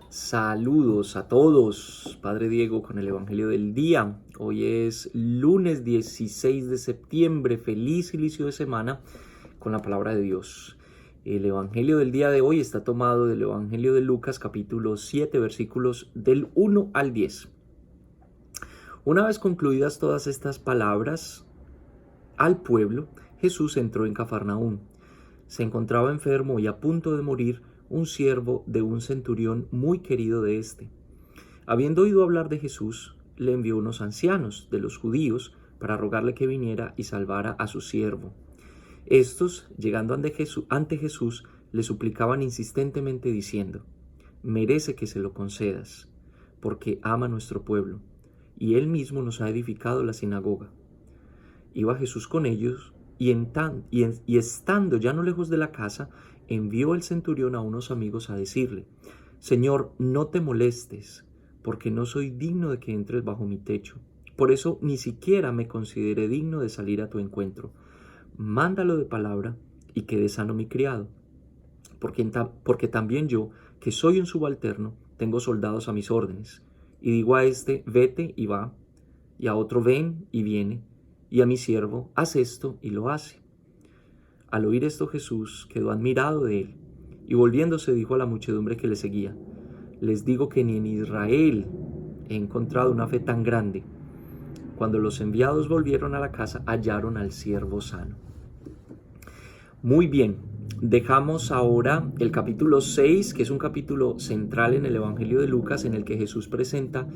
Saludos a todos, Padre Diego con el Evangelio del día. Hoy es lunes 16 de septiembre, feliz inicio de semana con la palabra de Dios. El Evangelio del día de hoy está tomado del Evangelio de Lucas capítulo 7 versículos del 1 al 10. Una vez concluidas todas estas palabras al pueblo, Jesús entró en Cafarnaúm. Se encontraba enfermo y a punto de morir un siervo de un centurión muy querido de éste. Habiendo oído hablar de Jesús, le envió unos ancianos de los judíos para rogarle que viniera y salvara a su siervo. Estos, llegando ante Jesús, le suplicaban insistentemente diciendo: merece que se lo concedas, porque ama a nuestro pueblo, y él mismo nos ha edificado la sinagoga. Iba Jesús con ellos, y estando ya no lejos de la casa, envió el centurión a unos amigos a decirle: Señor, no te molestes, porque no soy digno de que entres bajo mi techo. Por eso ni siquiera me consideré digno de salir a tu encuentro. Mándalo de palabra y quede sano mi criado. Porque también yo, que soy un subalterno, tengo soldados a mis órdenes. Y digo a este: vete y va, y a otro: ven y viene, y a mi siervo: haz esto, y lo hace. Al oír esto, Jesús quedó admirado de él, y volviéndose dijo a la muchedumbre que le seguía: les digo que ni en Israel he encontrado una fe tan grande. Cuando los enviados volvieron a la casa, hallaron al siervo sano. Muy bien, dejamos ahora el capítulo 6, que es un capítulo central en el Evangelio de Lucas, en el que Jesús presenta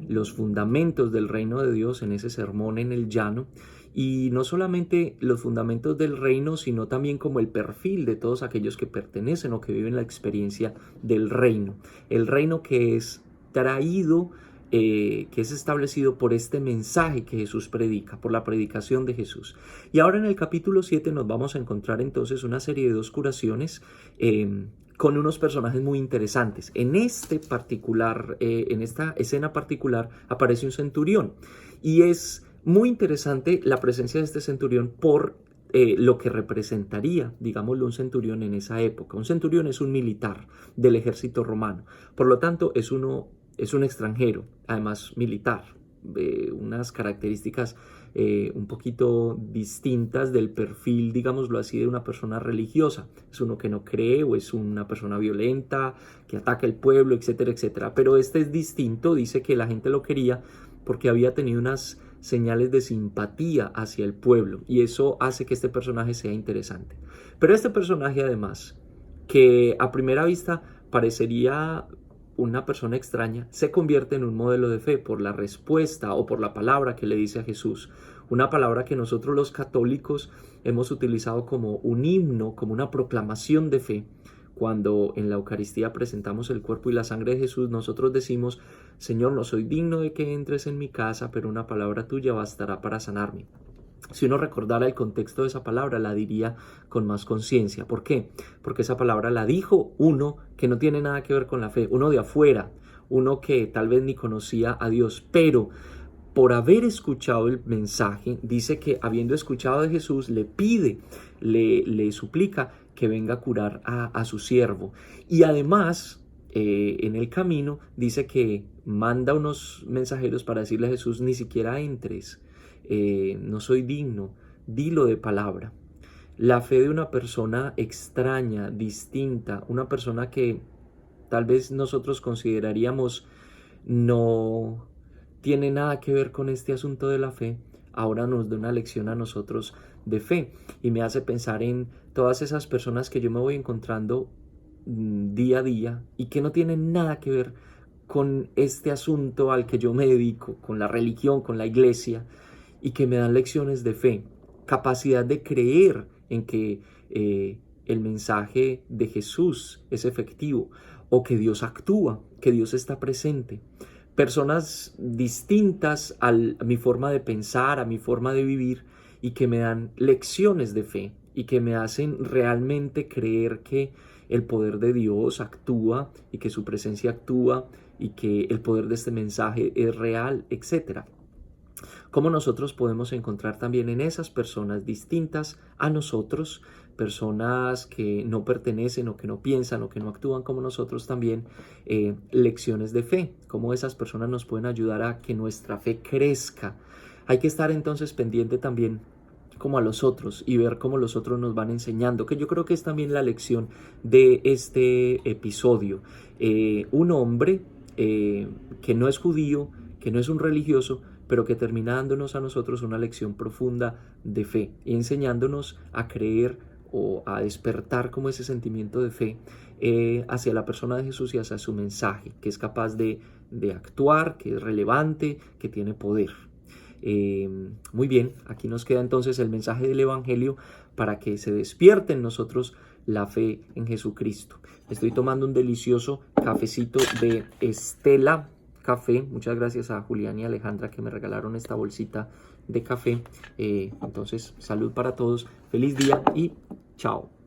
los fundamentos del reino de Dios en ese sermón en el llano. Y no solamente los fundamentos del reino, sino también como el perfil de todos aquellos que pertenecen o que viven la experiencia del reino. El reino que es traído, que es establecido por este mensaje que Jesús predica, por la predicación de Jesús. Y ahora en el capítulo 7 nos vamos a encontrar entonces una serie de dos curaciones con unos personajes muy interesantes. En esta escena particular aparece un centurión, y es muy interesante la presencia de este centurión por lo que representaría, digámoslo, un centurión en esa época. Un centurión es un militar del ejército romano, por lo tanto es un extranjero, además militar, unas características un poquito distintas del perfil, digámoslo así, de una persona religiosa. Es uno que no cree, o es una persona violenta, que ataca el pueblo, etcétera, etcétera. Pero este es distinto. Dice que la gente lo quería porque había tenido unas señales de simpatía hacia el pueblo, y eso hace que este personaje sea interesante. Pero este personaje, además, que a primera vista parecería una persona extraña, se convierte en un modelo de fe por la respuesta o por la palabra que le dice a Jesús. Una palabra que nosotros los católicos hemos utilizado como un himno, como una proclamación de fe. Cuando en la Eucaristía presentamos el cuerpo y la sangre de Jesús, nosotros decimos: Señor, no soy digno de que entres en mi casa, pero una palabra tuya bastará para sanarme. Si uno recordara el contexto de esa palabra, la diría con más conciencia. ¿Por qué? Porque esa palabra la dijo uno que no tiene nada que ver con la fe, uno de afuera, uno que tal vez ni conocía a Dios, pero por haber escuchado el mensaje, dice que habiendo escuchado de Jesús, le pide, le suplica que venga a curar a su siervo. Y además, en el camino, dice que manda unos mensajeros para decirle a Jesús: ni siquiera entres, no soy digno, dilo de palabra. La fe de una persona extraña, distinta, una persona que tal vez nosotros consideraríamos no tiene nada que ver con este asunto de la fe, ahora nos da una lección a nosotros de fe, y me hace pensar en todas esas personas que yo me voy encontrando día a día y que no tienen nada que ver con este asunto al que yo me dedico, con la religión, con la iglesia, y que me dan lecciones de fe, capacidad de creer en que el mensaje de Jesús es efectivo, o que Dios actúa, que Dios está presente. Personas distintas a mi forma de pensar, a mi forma de vivir, y que me dan lecciones de fe y que me hacen realmente creer que el poder de Dios actúa y que su presencia actúa y que el poder de este mensaje es real, etc. ¿Cómo nosotros podemos encontrar también en esas personas distintas a nosotros personas que no pertenecen o que no piensan o que no actúan como nosotros también, lecciones de fe, cómo esas personas nos pueden ayudar a que nuestra fe crezca. Hay que estar entonces pendiente también como a los otros y ver cómo los otros nos van enseñando, que yo creo que es también la lección de este episodio. Un hombre que no es judío, que no es un religioso, pero que termina dándonos a nosotros una lección profunda de fe y enseñándonos a creer o a despertar como ese sentimiento de fe hacia la persona de Jesús y hacia su mensaje, que es capaz de actuar, que es relevante, que tiene poder. Muy bien, aquí nos queda entonces el mensaje del Evangelio para que se despierte en nosotros la fe en Jesucristo. Estoy tomando un delicioso cafecito de Estela Café. Muchas gracias a Julián y Alejandra que me regalaron esta bolsita de café. Entonces, salud para todos, feliz día y chao.